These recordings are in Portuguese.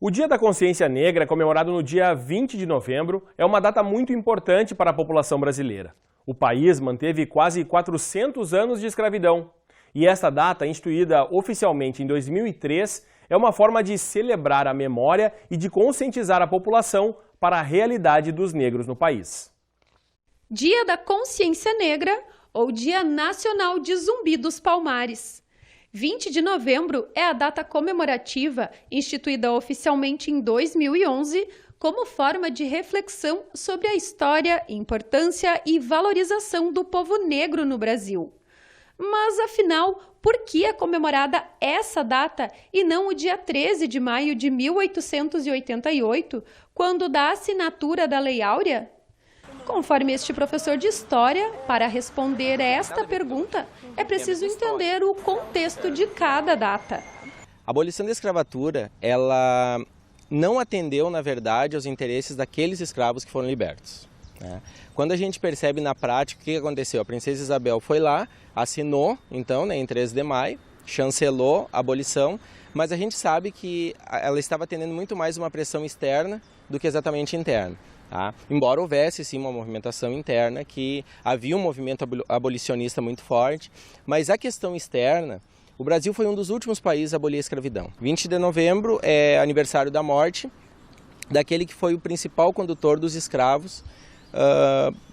O Dia da Consciência Negra, comemorado no dia 20 de novembro, é uma data muito importante para a população brasileira. O país manteve quase 400 anos de escravidão. E esta data, instituída oficialmente em 2003, é uma forma de celebrar a memória e de conscientizar a população para a realidade dos negros no país. Dia da Consciência Negra ou Dia Nacional de Zumbi dos Palmares. 20 de novembro é a data comemorativa instituída oficialmente em 2011 como forma de reflexão sobre a história, importância e valorização do povo negro no Brasil. Mas, afinal, por que é comemorada essa data e não o dia 13 de maio de 1888, quando da assinatura da Lei Áurea? Conforme este professor de História, para responder a esta pergunta, é preciso entender o contexto de cada data. A abolição da escravatura, ela não atendeu, na verdade, aos interesses daqueles escravos que foram libertos. Quando a gente percebe na prática o que aconteceu, a princesa Isabel foi lá, assinou, então, em 13 de maio, chancelou a abolição, mas a gente sabe que ela estava atendendo muito mais uma pressão externa do que exatamente interna. Embora houvesse sim uma movimentação interna, que havia um movimento abolicionista muito forte, mas a questão externa, o Brasil foi um dos últimos países a abolir a escravidão. 20 de novembro é aniversário da morte daquele que foi o principal condutor dos escravos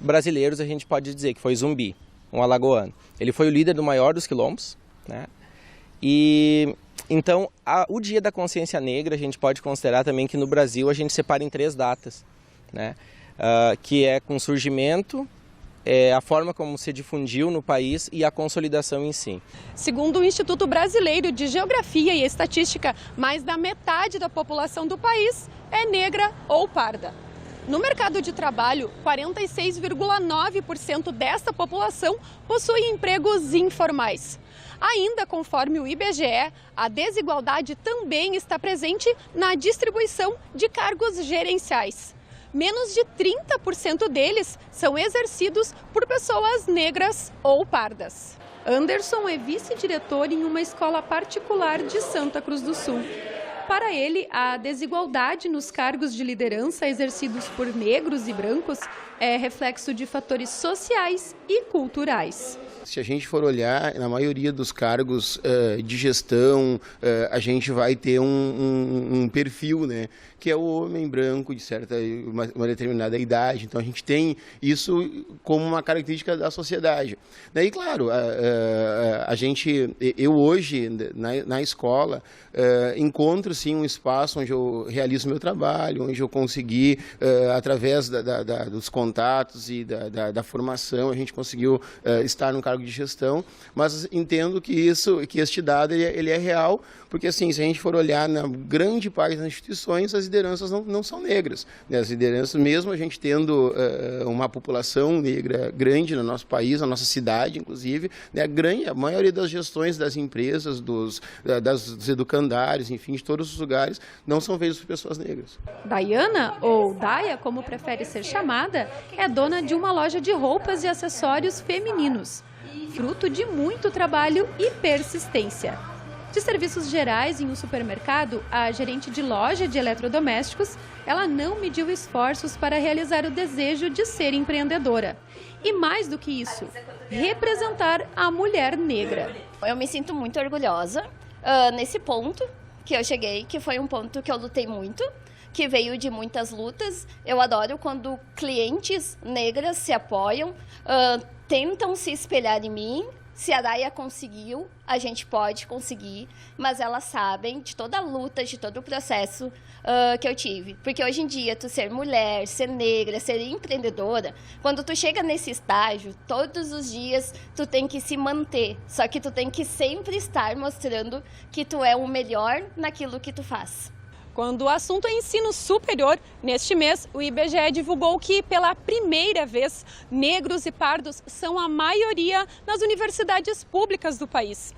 brasileiros, a gente pode dizer, que foi Zumbi, um alagoano. Ele foi o líder do maior dos quilombos, E então o Dia da Consciência Negra a gente pode considerar também que no Brasil a gente separa em 3 datas. Que é com o surgimento, a forma como se difundiu no país e a consolidação em si. Segundo o Instituto Brasileiro de Geografia e Estatística, mais da metade da população do país é negra ou parda. No mercado de trabalho, 46,9% desta população possui empregos informais. Ainda conforme o IBGE, a desigualdade também está presente na distribuição de cargos gerenciais. Menos de 30% deles são exercidos por pessoas negras ou pardas. Anderson é vice-diretor em uma escola particular de Santa Cruz do Sul. Para ele, a desigualdade nos cargos de liderança exercidos por negros e brancos é reflexo de fatores sociais e culturais. Se a gente for olhar, na maioria dos cargos de gestão, a gente vai ter um perfil, que é o homem branco de uma determinada idade. Então a gente tem isso como uma característica da sociedade. Daí, claro, eu hoje, na escola, encontro sim um espaço onde eu realizo meu trabalho, onde eu consegui, através dos contatos e da formação, a gente conseguiu estar num cargo de gestão, mas entendo que este dado ele é real, porque assim, se a gente for olhar na grande parte das instituições, as lideranças não são negras. As lideranças, mesmo a gente tendo uma população negra grande no nosso país, na nossa cidade, inclusive, a maioria das gestões das empresas, dos educandários, enfim, de todos os lugares, não são feitos por pessoas negras. Dayana, ou Daya, como prefere ser chamada, é dona de uma loja de roupas e acessórios femininos, fruto de muito trabalho e persistência. De serviços gerais em um supermercado, a gerente de loja de eletrodomésticos, ela não mediu esforços para realizar o desejo de ser empreendedora. E mais do que isso, representar a mulher negra. Eu me sinto muito orgulhosa nesse ponto que eu cheguei, que foi um ponto que eu lutei muito, que veio de muitas lutas. Eu adoro quando clientes negras se apoiam, tentam se espelhar em mim. Se a Daya conseguiu, a gente pode conseguir, mas elas sabem de toda a luta, de todo o processo que eu tive. Porque hoje em dia, tu ser mulher, ser negra, ser empreendedora, quando tu chega nesse estágio, todos os dias tu tem que se manter. Só que tu tem que sempre estar mostrando que tu é o melhor naquilo que tu faz. Quando o assunto é ensino superior, neste mês o IBGE divulgou que, pela primeira vez, negros e pardos são a maioria nas universidades públicas do país.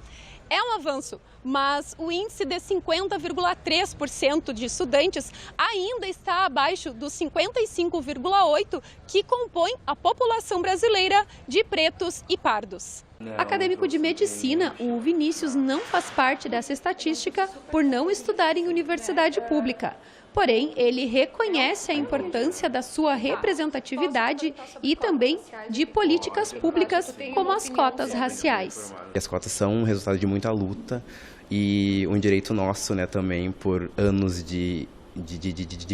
é um avanço, mas o índice de 50,3% de estudantes ainda está abaixo dos 55,8% que compõem a população brasileira de pretos e pardos. Acadêmico de medicina, o Vinícius não faz parte dessa estatística por não estudar em universidade pública. Porém, ele reconhece a importância da sua representatividade e também de políticas públicas como as cotas raciais. As cotas são um resultado de muita luta e um direito nosso, né, também por anos de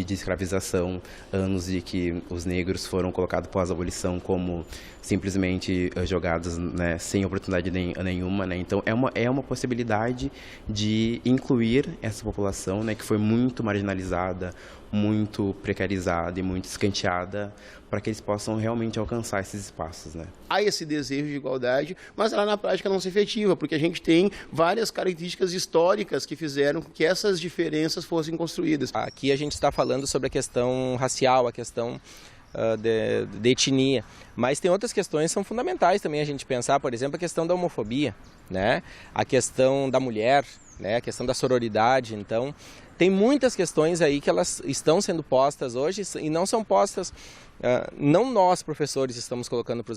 escravização, anos de que os negros foram colocados pós-abolição como simplesmente jogados, né, sem oportunidade nenhuma, né? Então é uma possibilidade de incluir essa população, né, que foi muito marginalizada, muito precarizada e muito escanteada, para que eles possam realmente alcançar esses espaços, né? Há esse desejo de igualdade, mas ela na prática não se efetiva, porque a gente tem várias características históricas que fizeram que essas diferenças fossem construídas. Aqui a gente está falando sobre a questão racial, a questão de etnia, mas tem outras questões que são fundamentais também a gente pensar, por exemplo, a questão da homofobia, né? A questão da mulher, né? A questão da sororidade. Então, tem muitas questões aí que elas estão sendo postas hoje e não são postas, não nós professores estamos colocando para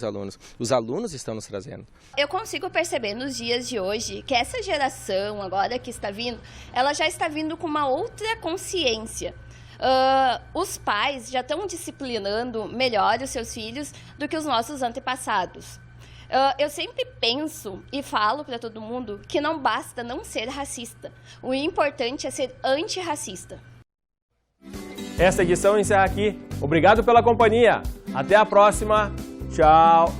os alunos estão nos trazendo. Eu consigo perceber nos dias de hoje que essa geração agora que está vindo, ela já está vindo com uma outra consciência. Os pais já estão disciplinando melhor os seus filhos do que os nossos antepassados. Eu sempre penso e falo para todo mundo que não basta não ser racista. O importante é ser antirracista. Esta edição encerra aqui. Obrigado pela companhia. Até a próxima. Tchau.